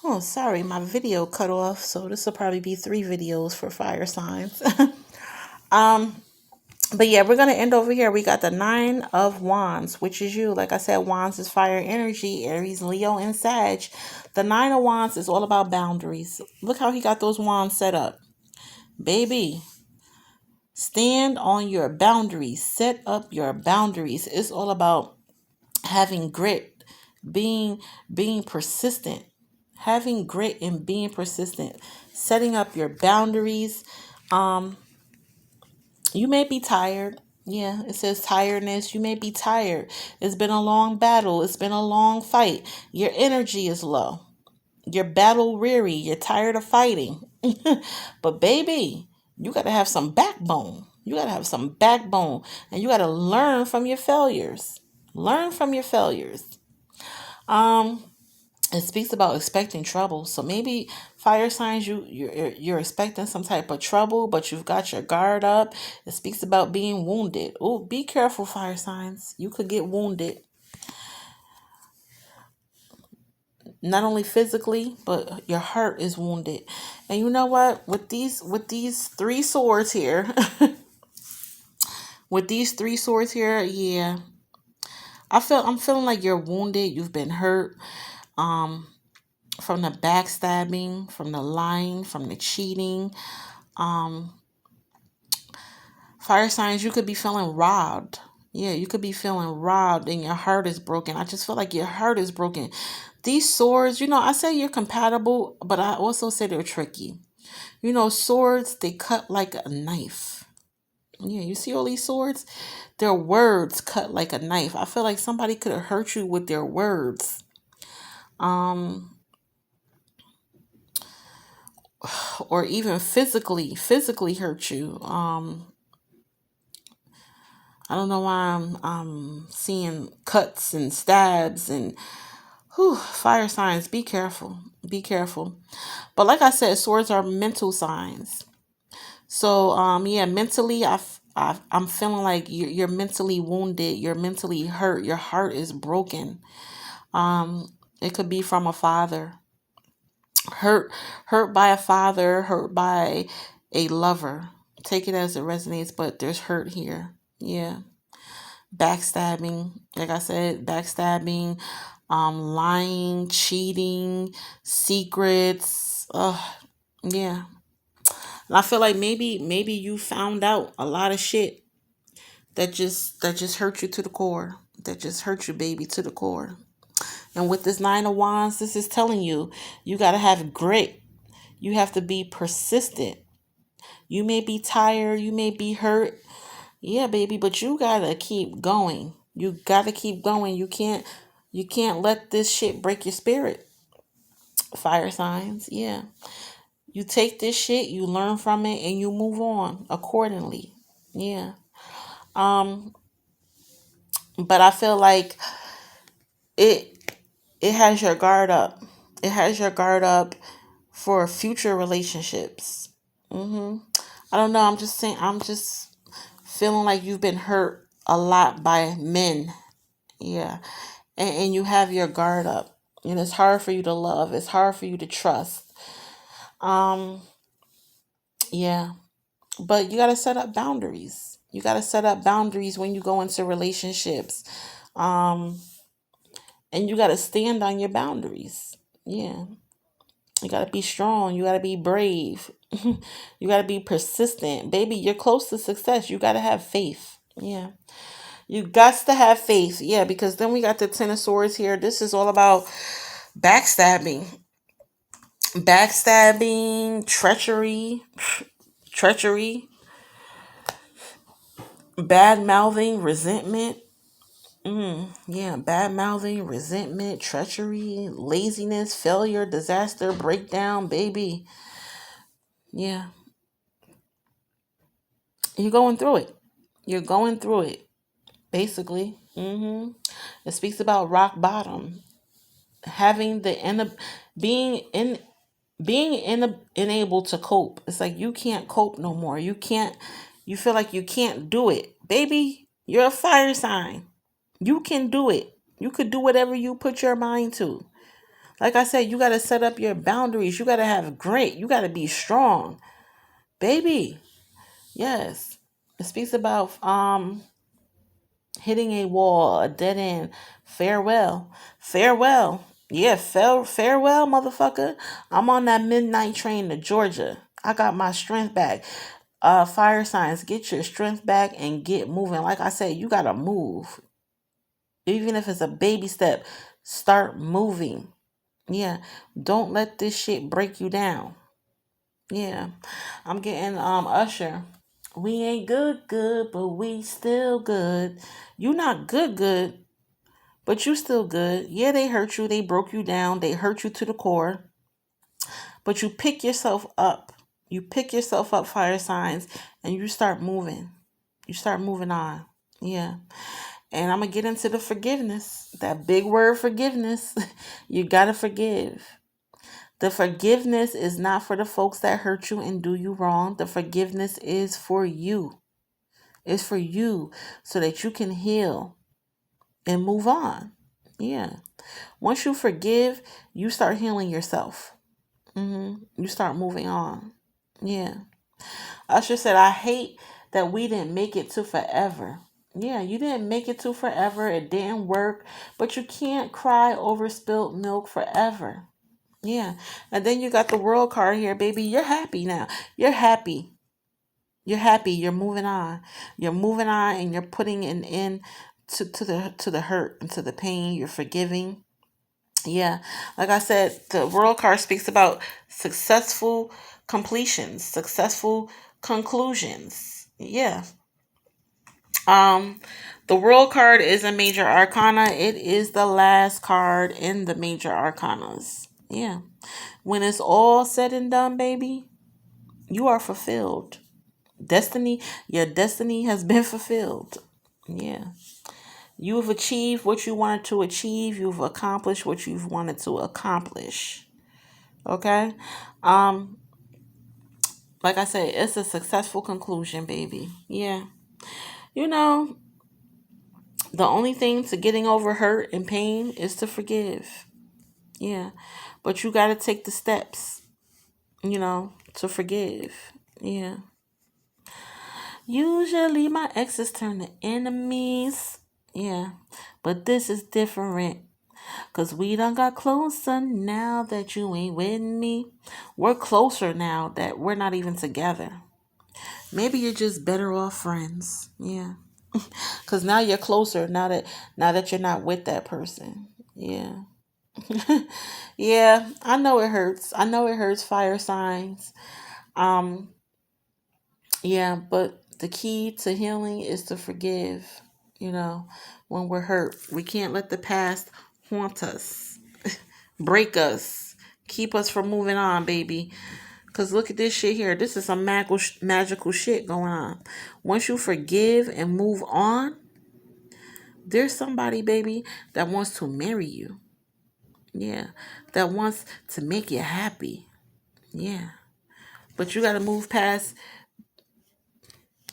Oh, sorry, my video cut off, so this will probably be 3 videos for fire signs. um, but yeah, we're gonna end over here. We got the Nine of Wands, which is you. Like I said, Wands is fire energy, Aries, Leo, and Sag. The Nine of Wands is all about boundaries. Look how he got those wands set up. Baby, stand on your boundaries. Set up your boundaries. It's all about having grit, being being persistent, having grit and being persistent, setting up your boundaries. um you may be tired. Yeah, it says tiredness. You may be tired. It's been a long battle. It's been a long fight. Your energy is low. You're battle weary. You're tired of fighting. But baby, you got to have some backbone. You got to have some backbone, and you got to learn from your failures. Learn from your failures. Um, it speaks about expecting trouble. So maybe fire signs, you're expecting some type of trouble, but you've got your guard up. It speaks about being wounded. Oh, be careful, fire signs. You could get wounded, not only physically, but your heart is wounded. And you know what? With these 3 swords here, with these 3 swords here, yeah, I'm feeling like you're wounded. You've been hurt. Um, from the backstabbing, from the lying, from the cheating. Um, Fire signs, you could be feeling robbed. Yeah, you could be feeling robbed and your heart is broken. I just feel like your heart is broken. These swords, I say you're compatible, but I also say they're tricky. Swords, they cut like a knife. Yeah, you see all these swords? Their words cut like a knife. I feel like somebody could have hurt you with their words. Um, or even physically hurt you. I don't know why I'm seeing cuts and stabs and fire signs. Be careful. Be careful. But like I said, swords are mental signs. So yeah, mentally I'm feeling like you're mentally wounded, you're mentally hurt, your heart is broken. It could be from a father. Hurt hurt by a father, hurt by a lover. Take it as it resonates, but there's hurt here. Yeah. Backstabbing, like I said, backstabbing, lying, cheating, secrets. Yeah. And I feel like maybe you found out a lot of shit that just hurt you to the core. That just hurt you, baby, to the core. And with this Nine of Wands, this is telling you you gotta have grit. You have to be persistent. You may be tired, you may be hurt, yeah, baby, but you gotta keep going. You gotta keep going. You can't let this shit break your spirit. Fire signs, yeah. You take this shit, you learn from it, and you move on accordingly. Yeah. Um, but I feel like it it has your guard up. It has your guard up for future relationships. I don't know. I'm just saying. I'm just feeling like you've been hurt a lot by men. Yeah. And you have your guard up. And it's hard for you to love. It's hard for you to trust. Um, yeah. But you got to set up boundaries. You got to set up boundaries when you go into relationships. Um, and you got to stand on your boundaries. Yeah. You got to be strong. You got to be brave. You got to be persistent. Baby, you're close to success. You got to have faith. Yeah. You got to have faith. Yeah, because then we got the Ten of Swords here. This is all about backstabbing. Backstabbing, treachery, bad mouthing, resentment. Yeah, bad mouthing, resentment, treachery, laziness, failure, disaster, breakdown, baby. Yeah, you're going through it. You're going through it, basically. It speaks about rock bottom, having the end, being in unable to cope. It's like you can't cope no more. You feel like you can't do it. Baby, you're a fire sign. You can do it. You could do whatever you put your mind to. Like I said, you got to set up your boundaries. You got to have grit. You got to be strong, baby. Yes. It speaks about hitting a wall, a dead end. Farewell. Farewell. Yeah, farewell, motherfucker. I'm on that midnight train to Georgia. I got my strength back. Fire signs, get your strength back and get moving. Like I said, you gotta move. Even if it's a baby step, start moving. Yeah. Don't let this shit break you down. Yeah. I'm getting Usher. We ain't good, but we still good. You not good, but you still good. Yeah, they hurt you, they broke you down, they hurt you to the core. But you pick yourself up. You pick yourself up, fire signs, and you start moving. You start moving on. Yeah. And I'm going to get into the forgiveness. That big word, forgiveness. You got to forgive. The forgiveness is not for the folks that hurt you and do you wrong. The forgiveness is for you. It's for you so that you can heal and move on. Yeah. Once you forgive, you start healing yourself. You start moving on. Yeah. Usher said, I hate that we didn't make it to forever. Yeah, you didn't make it to forever. It didn't work. But you can't cry over spilt milk forever. Yeah. And then you got the world card here, baby. You're happy now. You're happy. You're happy. You're moving on. You're moving on and you're putting an end to the hurt and to the pain. You're forgiving. Yeah. Like I said, the world card speaks about successful completions, successful conclusions. Yeah. Um, the world card is a major arcana. It is the last card in the major arcanas. Yeah. When it's all said and done, baby, you are fulfilled. Your destiny has been fulfilled. Yeah. You've achieved what you wanted to achieve. You've accomplished what you've wanted to accomplish. Okay? Um, like I said, it's a successful conclusion, baby. Yeah. You know, the only thing to getting over hurt and pain is to forgive. Yeah. But you got to take the steps, to forgive. Yeah. Usually my exes turn to enemies. Yeah. But this is different. Cause we done got closer now that you ain't with me. We're closer now that we're not even together. Maybe you're just better off friends. Yeah. Cause now you're closer now that you're not with that person. Yeah. Yeah, I know it hurts. I know it hurts, fire signs. Um, yeah, but the key to healing is to forgive, you know, when we're hurt. We can't let the past haunt us, break us, keep us from moving on, baby. Because look at this shit here. This is some magical shit going on. Once you forgive and move on, there's somebody, baby, that wants to marry you. Yeah. That wants to make you happy. Yeah. But you got to move past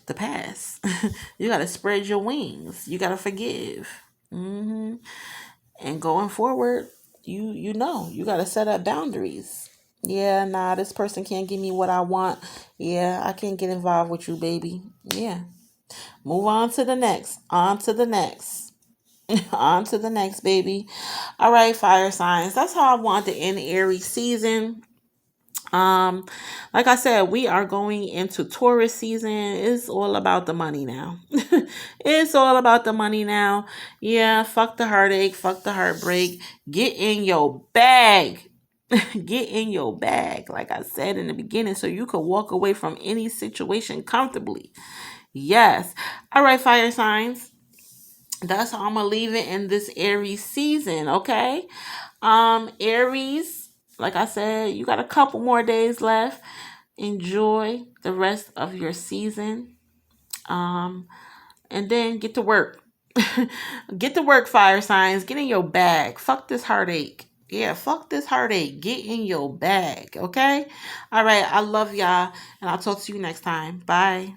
the past. You got to spread your wings. You got to forgive. And going forward, you got to set up boundaries. Yeah, nah, this person can't give me what I want. Yeah, I can't get involved with you, baby. Yeah. Move on to the next. On to the next. On to the next, baby. All right, fire signs. That's how I want to end Aries season. Um, like I said, we are going into Taurus season. It's all about the money now. It's all about the money now. Yeah, fuck the heartache, fuck the heartbreak. Get in your bag. Get in your bag, like I said in the beginning, so you could walk away from any situation comfortably. Yes. All right, fire signs. That's how I'm gonna leave it in this Aries season, okay? Aries, like I said, you got a couple more days left. Enjoy the rest of your season. And then get to work. Get to work, fire signs. Get in your bag. Fuck this heartache. Yeah, fuck this heartache. Get in your bag, okay? All right, I love y'all, and I'll talk to you next time. Bye.